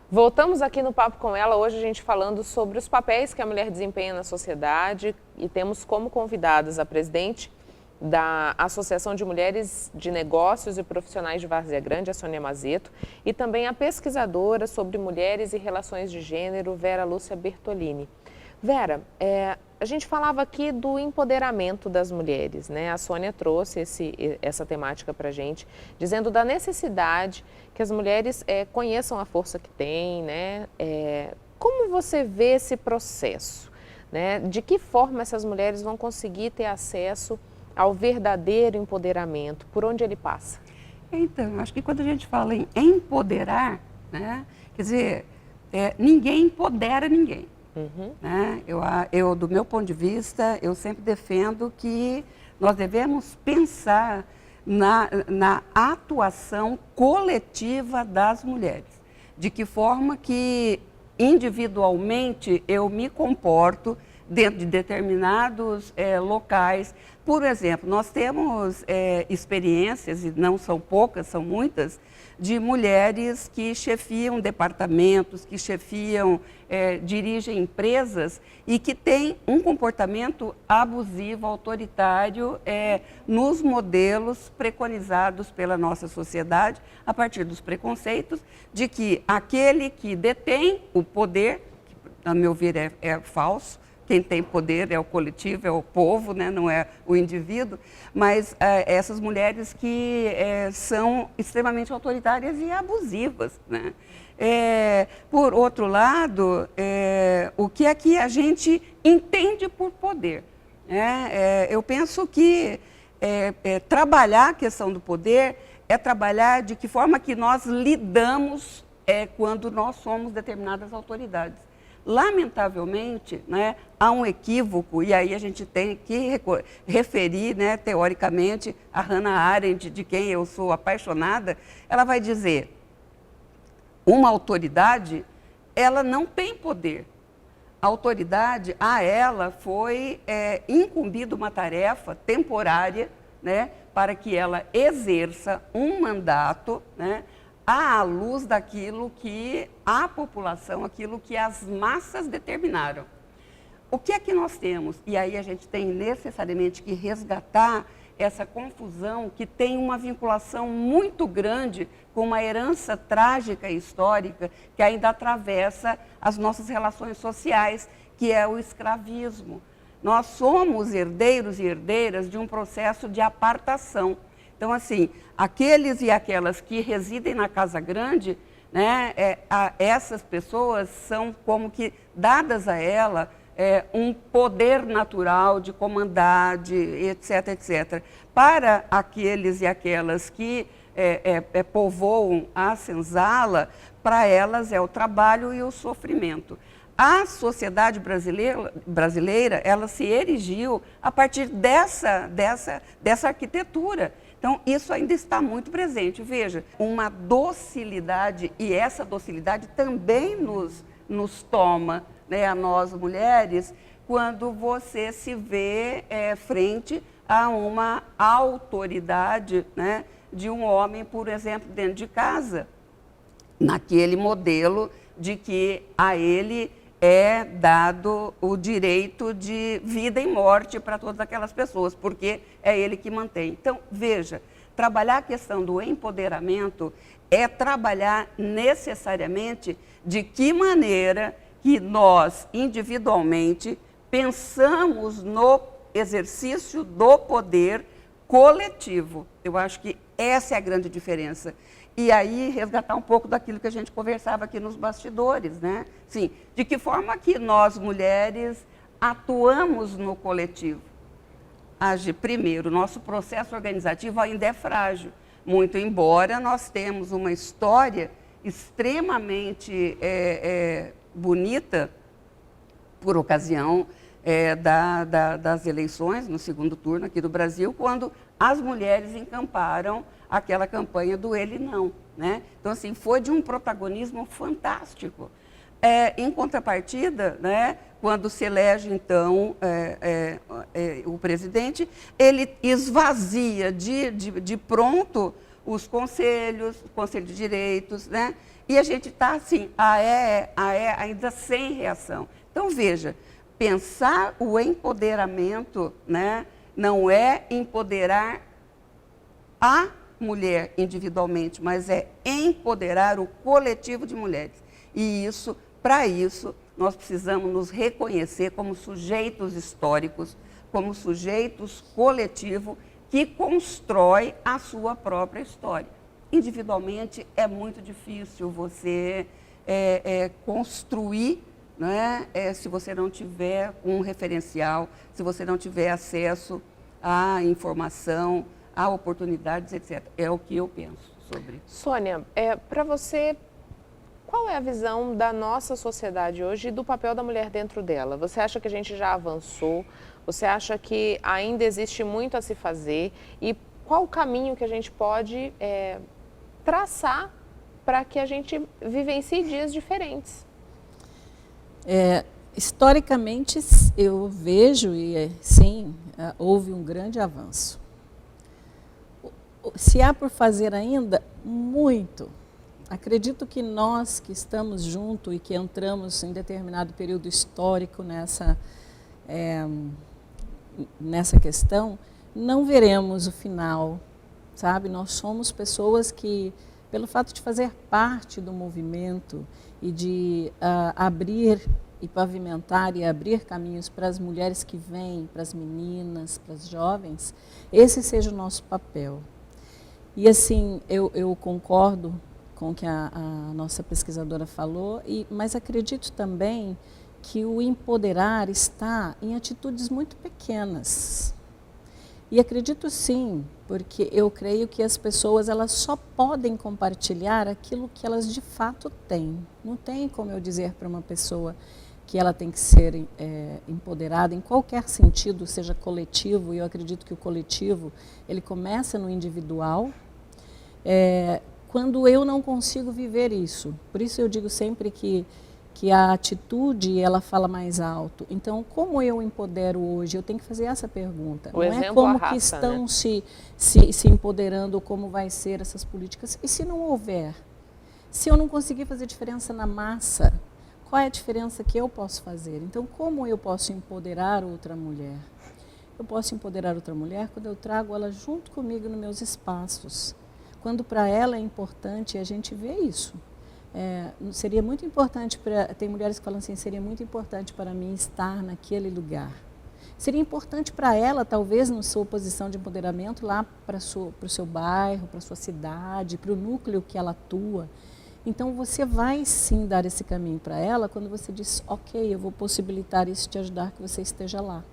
Voltamos aqui no Papo com Ela, hoje a gente falando sobre os papéis que a mulher desempenha na sociedade e temos como convidadas a presidente da Associação de Mulheres de Negócios e Profissionais de Várzea Grande, a Sônia Mazeto, e também a pesquisadora sobre mulheres e relações de gênero, Vera Lúcia Bertolini. Vera, a gente falava aqui do empoderamento das mulheres, né? A Sônia trouxe essa temática para a gente, dizendo da necessidade que as mulheres conheçam a força que têm, né? Como você vê esse processo, né? De que forma essas mulheres vão conseguir ter acesso ao verdadeiro empoderamento? Por onde ele passa? Então, acho que quando a gente fala em empoderar, né? Quer dizer, ninguém empodera ninguém. Uhum. Né? Eu, do meu ponto de vista, eu sempre defendo que nós devemos pensar na atuação coletiva das mulheres. De que forma que, individualmente, eu me comporto dentro de determinados locais. Por exemplo, nós temos experiências, e não são poucas, são muitas, de mulheres que chefiam departamentos, que chefiam, dirigem empresas e que têm um comportamento abusivo, autoritário, nos modelos preconizados pela nossa sociedade, a partir dos preconceitos de que aquele que detém o poder, que, a meu ver, é falso. Quem tem poder é o coletivo, é o povo, né? Não é o indivíduo, mas essas mulheres que são extremamente autoritárias e abusivas, né? Por outro lado, o que é que a gente entende por poder? Eu penso que trabalhar a questão do poder é trabalhar de que forma que nós lidamos quando nós somos determinadas autoridades. Lamentavelmente, né, há um equívoco, e aí a gente tem que referir, né, teoricamente, a Hannah Arendt, de quem eu sou apaixonada. Ela vai dizer, uma autoridade, ela não tem poder. A autoridade, a ela foi incumbida uma tarefa temporária, né, para que ela exerça um mandato, né, à luz daquilo que a população, aquilo que as massas determinaram. O que é que nós temos? E aí a gente tem necessariamente que resgatar essa confusão que tem uma vinculação muito grande com uma herança trágica e histórica que ainda atravessa as nossas relações sociais, que é o escravismo. Nós somos herdeiros e herdeiras de um processo de apartação. Então, assim, aqueles e aquelas que residem na Casa Grande, né, essas pessoas são como que dadas a ela um poder natural de comandar, de etc, etc. Para aqueles e aquelas que povoam a senzala, para elas é o trabalho e o sofrimento. A sociedade brasileira, ela se erigiu a partir dessa arquitetura. Então, isso ainda está muito presente. Veja, uma docilidade, e essa docilidade também nos toma, né, a nós mulheres, quando você se vê frente a uma autoridade, né, de um homem, por exemplo, dentro de casa, naquele modelo de que a ele é dado o direito de vida e morte para todas aquelas pessoas, porque é ele que mantém. Então, veja, trabalhar a questão do empoderamento é trabalhar necessariamente de que maneira que nós, individualmente, pensamos no exercício do poder coletivo. Eu acho que essa é a grande diferença. E aí, resgatar um pouco daquilo que a gente conversava aqui nos bastidores, né? Sim, de que forma que nós, mulheres, atuamos no coletivo? Primeiro, nosso processo organizativo ainda é frágil, muito embora nós temos uma história extremamente bonita, por ocasião das eleições, no segundo turno aqui do Brasil, quando as mulheres encamparam aquela campanha do ele não, né? Então, assim, foi de um protagonismo fantástico. Em contrapartida, né, quando se elege, então, o presidente, ele esvazia de pronto os conselhos, o Conselho de Direitos, né? E a gente está assim, ainda sem reação. Então, veja, pensar o empoderamento, né, não é empoderar a mulher individualmente, mas é empoderar o coletivo de mulheres. E isso, para isso, nós precisamos nos reconhecer como sujeitos históricos, como sujeitos coletivos que constrói a sua própria história. Individualmente é muito difícil você construir, né, se você não tiver um referencial, se você não tiver acesso à informação, a oportunidades, etc. É o que eu penso sobre. Sônia, para você, qual é a visão da nossa sociedade hoje e do papel da mulher dentro dela? Você acha que a gente já avançou? Você acha que ainda existe muito a se fazer? E qual o caminho que a gente pode traçar para que a gente vivencie dias diferentes? Historicamente, eu vejo, e sim, houve um grande avanço. Se há por fazer ainda, muito. Acredito que nós que estamos juntos e que entramos em determinado período histórico nessa questão, não veremos o final, sabe? Nós somos pessoas que, pelo fato de fazer parte do movimento e de abrir e pavimentar e abrir caminhos para as mulheres que vêm, para as meninas, para as jovens, esse seja o nosso papel. E assim, eu concordo com o que a nossa pesquisadora falou, mas acredito também que o empoderar está em atitudes muito pequenas. E acredito sim, porque eu creio que as pessoas elas só podem compartilhar aquilo que elas de fato têm. Não tem como eu dizer para uma pessoa que ela tem que ser empoderada em qualquer sentido, seja coletivo, e eu acredito que o coletivo ele começa no individual, quando eu não consigo viver isso. Por isso eu digo sempre que a atitude, ela fala mais alto. Então, como eu empodero hoje? Eu tenho que fazer essa pergunta. O não exemplo é como arrasta, que estão, né? se empoderando, como vai ser essas políticas. E se não houver? Se eu não conseguir fazer diferença na massa, qual é a diferença que eu posso fazer? Então, como eu posso empoderar outra mulher? Eu posso empoderar outra mulher quando eu trago ela junto comigo nos meus espaços. Quando para ela é importante, a gente vê isso. Seria muito importante, tem mulheres que falam assim, seria muito importante para mim estar naquele lugar. Seria importante para ela, talvez, na sua posição de empoderamento, lá para o seu bairro, para a sua cidade, para o núcleo que ela atua. Então, você vai sim dar esse caminho para ela quando você diz, ok, eu vou possibilitar isso, te ajudar que você esteja lá.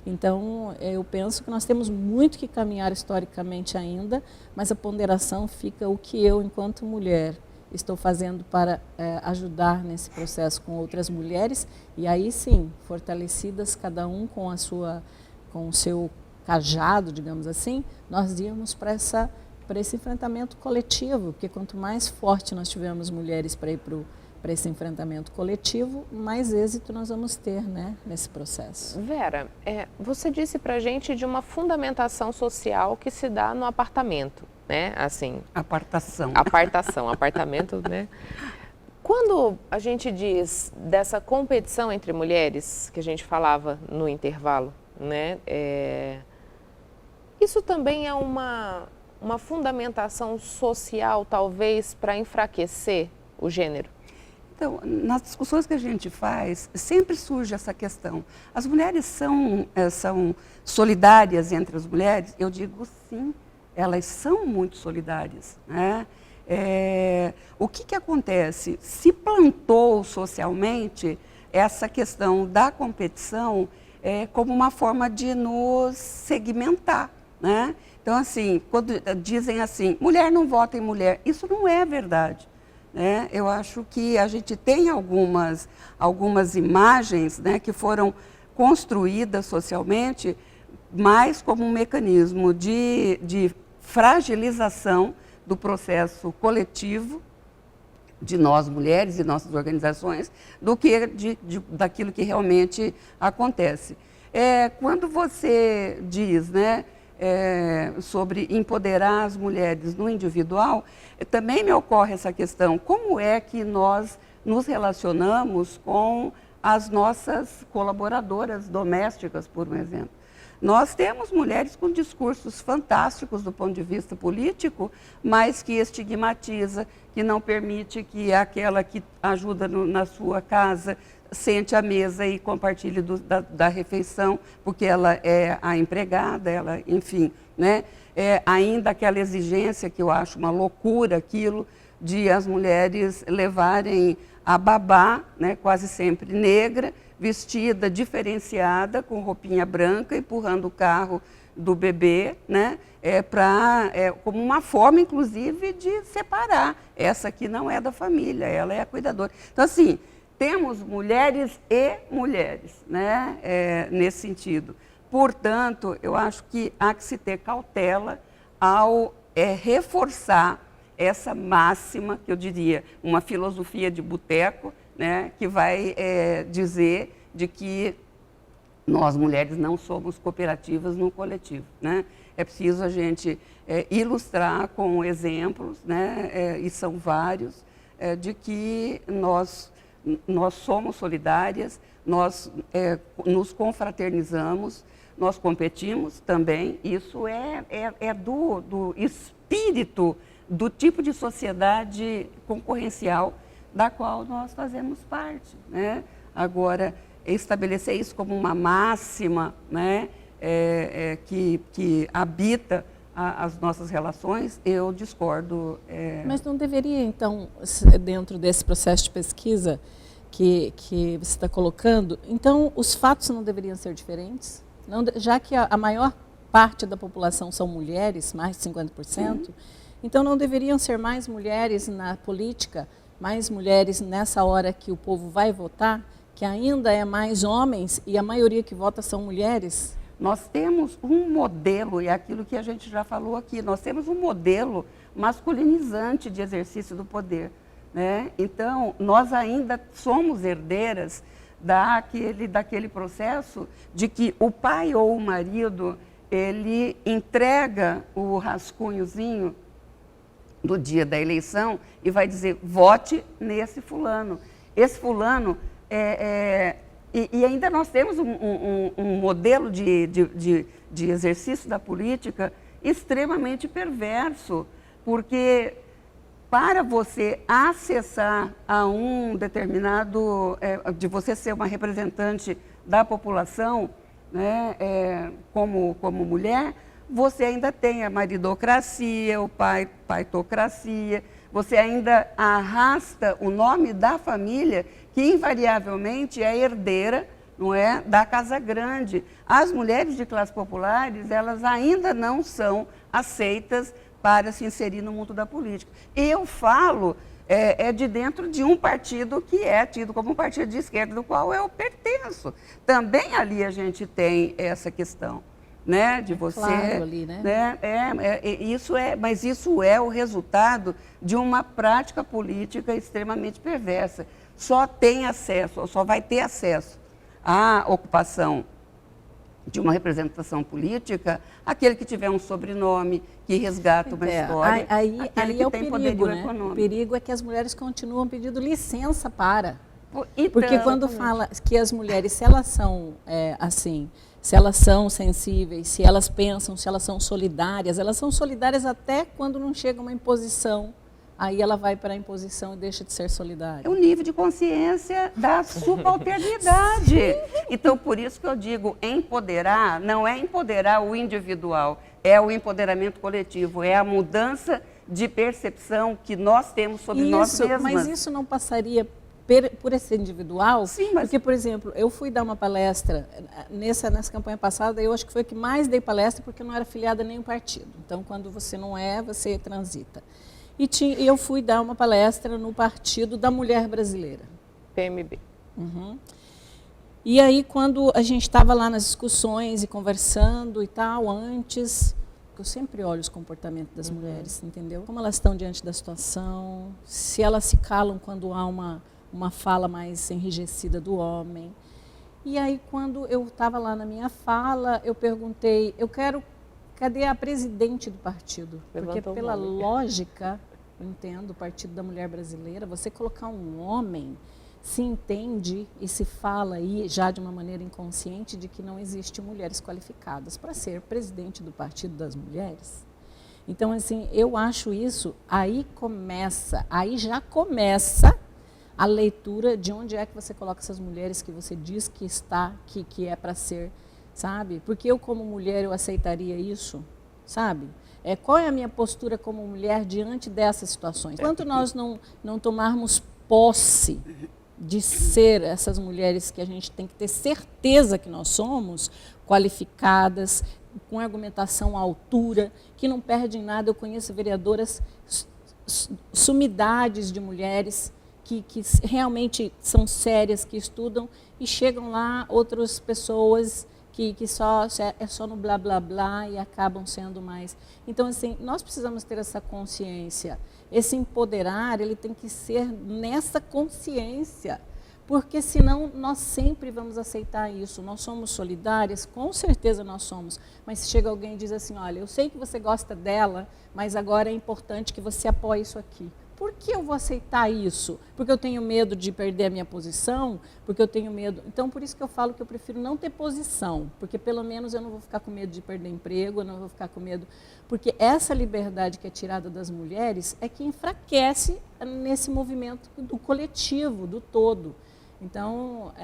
Então, eu penso que nós temos muito que caminhar historicamente ainda, mas a ponderação fica o que eu, enquanto mulher, estou fazendo para ajudar nesse processo com outras mulheres, e aí sim, fortalecidas, cada um com o seu cajado, digamos assim, nós íamos para esse enfrentamento coletivo, porque quanto mais forte nós tivermos mulheres para ir para esse enfrentamento coletivo, mais êxito nós vamos ter, né, nesse processo. Vera, você disse para a gente de uma fundamentação social que se dá no apartamento, né? Assim, Apartação, apartamento, né? Quando a gente diz dessa competição entre mulheres, que a gente falava no intervalo, né? Isso também é uma fundamentação social, talvez, para enfraquecer o gênero? Então, nas discussões que a gente faz, sempre surge essa questão. As mulheres são solidárias entre as mulheres? Eu digo sim, elas são muito solidárias, né? O que acontece? Se plantou socialmente essa questão da competição como uma forma de nos segmentar, né? Então, assim, quando dizem assim, mulher não vota em mulher, isso não é verdade. Eu acho que a gente tem algumas imagens, né, que foram construídas socialmente, mais como um mecanismo de fragilização do processo coletivo de nós mulheres e nossas organizações, do que daquilo que realmente acontece. Quando você diz, né, sobre empoderar as mulheres no individual, também me ocorre essa questão: como é que nós nos relacionamos com as nossas colaboradoras domésticas, por um exemplo? Nós temos mulheres com discursos fantásticos do ponto de vista político, mas que estigmatiza, que não permite que aquela que ajuda na sua casa sente à mesa e compartilhe da refeição, porque ela é a empregada, ela, enfim, né? Ainda aquela exigência, que eu acho uma loucura aquilo, de as mulheres levarem a babá, né, quase sempre negra, vestida, diferenciada, com roupinha branca, empurrando o carro do bebê, né, como uma forma, inclusive, de separar. Essa aqui não é da família, ela é a cuidadora. Então, assim, temos mulheres e mulheres, né, nesse sentido. Portanto, eu acho que há que se ter cautela ao reforçar essa máxima, que eu diria, uma filosofia de boteco, né, que vai dizer de que nós, mulheres, não somos cooperativas no coletivo, né? É preciso a gente ilustrar com exemplos, né, e são vários, de que nós somos solidárias, nós nos confraternizamos, nós competimos também. Isso é do espírito do tipo de sociedade concorrencial da qual nós fazemos parte, né? Agora, estabelecer isso como uma máxima, né, que habita as nossas relações, eu discordo. Mas não deveria, então, dentro desse processo de pesquisa que você está colocando, então os fatos não deveriam ser diferentes? Não, já que a maior parte da população são mulheres, mais de 50%, então não deveriam ser mais mulheres na política, mais mulheres nessa hora que o povo vai votar, que ainda é mais homens e a maioria que vota são mulheres? Nós temos um modelo, e é aquilo que a gente já falou aqui, nós temos um modelo masculinizante de exercício do poder, né? Então, nós ainda somos herdeiras daquele processo de que o pai ou o marido, ele entrega o rascunhozinho do dia da eleição e vai dizer: vote nesse fulano. Esse fulano e ainda nós temos um modelo de exercício da política extremamente perverso, porque para você acessar a um determinado, de você ser uma representante da população, né, como mulher, você ainda tem a maridocracia, o paitocracia, você ainda arrasta o nome da família, que invariavelmente é herdeira, não é, da Casa Grande. As mulheres de classes populares, elas ainda não são aceitas para se inserir no mundo da política. Eu falo de dentro de um partido que é tido como um partido de esquerda, do qual eu pertenço. Também ali a gente tem essa questão, né, de você, claro, ali, né? Mas isso é o resultado de uma prática política extremamente perversa. Só vai ter acesso à ocupação de uma representação política aquele que tiver um sobrenome, que resgata uma história, aquele que é o tem perigo, poderio né? econômico. O perigo é que as mulheres continuam pedindo licença para. Então, porque quando fala que as mulheres, se elas são se elas são sensíveis, se elas pensam, se elas são solidárias até quando não chega uma imposição. Aí ela vai para a imposição e deixa de ser solidária. É o nível de consciência da subalternidade. Então, por isso que eu digo, empoderar não é empoderar o individual, é o empoderamento coletivo, é a mudança de percepção que nós temos sobre nós mesmas. Mas isso não passaria por esse individual? Sim, mas... Porque, por exemplo, eu fui dar uma palestra nessa campanha passada, eu acho que foi a que mais dei palestra, porque eu não era filiada a nenhum partido. Então, quando você não é, você transita. E eu fui dar uma palestra no Partido da Mulher Brasileira. PMB. Uhum. E aí, quando a gente estava lá nas discussões e conversando e tal, antes, eu sempre olho os comportamentos das mulheres, entendeu? Como elas estão diante da situação, se elas se calam quando há uma fala mais enrijecida do homem. E aí, quando eu estava lá na minha fala, eu perguntei, eu quero Cadê a presidente do partido? Porque Levantou pela o nome. lógica, eu entendo, o Partido da Mulher Brasileira, você colocar um homem, se entende e se fala aí já de uma maneira inconsciente de que não existe mulheres qualificadas para ser presidente do Partido das Mulheres. Então, assim, eu acho isso, aí já começa a leitura de onde é que você coloca essas mulheres que você diz que é para ser, sabe? Porque eu, como mulher, eu aceitaria isso, sabe? Qual é a minha postura como mulher diante dessas situações? Enquanto nós não tomarmos posse de ser essas mulheres que a gente tem que ter certeza que nós somos, qualificadas, com argumentação à altura, que não perdem nada. Eu conheço vereadoras, sumidades de mulheres que realmente são sérias, que estudam, e chegam lá outras pessoas que é só no blá, blá, blá e acabam sendo mais. Então, assim, nós precisamos ter essa consciência. Esse empoderar, ele tem que ser nessa consciência, porque senão nós sempre vamos aceitar isso. Nós somos solidárias? Com certeza nós somos. Mas se chega alguém e diz assim, olha, eu sei que você gosta dela, mas agora é importante que você apoie isso aqui. Por que eu vou aceitar isso? Porque eu tenho medo de perder a minha posição? Porque eu tenho medo... Então, por isso que eu falo que eu prefiro não ter posição, porque pelo menos eu não vou ficar com medo de perder emprego, eu não vou ficar com medo... Porque essa liberdade que é tirada das mulheres é que enfraquece nesse movimento do coletivo, do todo. Então,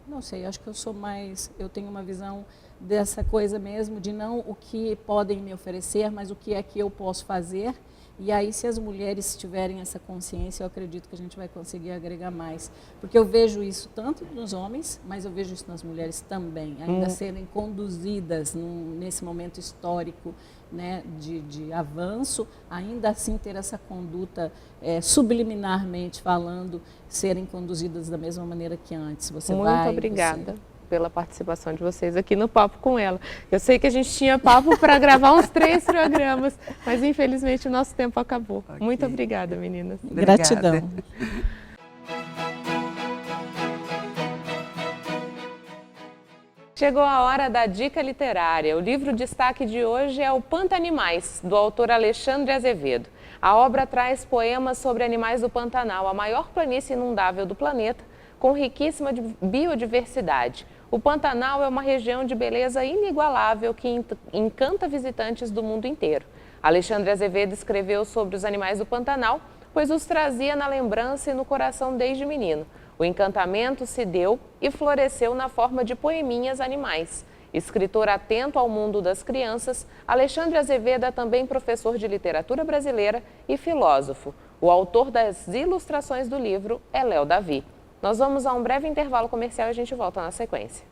não sei, acho que eu sou mais... Eu tenho uma visão dessa coisa mesmo, de não o que podem me oferecer, mas o que é que eu posso fazer. E aí, se as mulheres tiverem essa consciência, eu acredito que a gente vai conseguir agregar mais. Porque eu vejo isso tanto nos homens, mas eu vejo isso nas mulheres também, ainda serem conduzidas nesse momento histórico, né, de avanço, ainda assim ter essa conduta subliminarmente falando, serem conduzidas da mesma maneira que antes. Muito obrigada pela participação de vocês aqui no Papo com Ela. Eu sei que a gente tinha papo para gravar uns 3 programas, mas infelizmente o nosso tempo acabou. Okay. Muito obrigada, meninas. Gratidão. Chegou a hora da dica literária. O livro destaque de hoje é O Pantanimais, do autor Alexandre Azevedo. A obra traz poemas sobre animais do Pantanal, a maior planície inundável do planeta, com riquíssima biodiversidade. O Pantanal é uma região de beleza inigualável que encanta visitantes do mundo inteiro. Alexandre Azevedo escreveu sobre os animais do Pantanal, pois os trazia na lembrança e no coração desde menino. O encantamento se deu e floresceu na forma de poeminhas animais. Escritor atento ao mundo das crianças, Alexandre Azevedo é também professor de literatura brasileira e filósofo. O autor das ilustrações do livro é Léo Davi. Nós vamos a um breve intervalo comercial e a gente volta na sequência.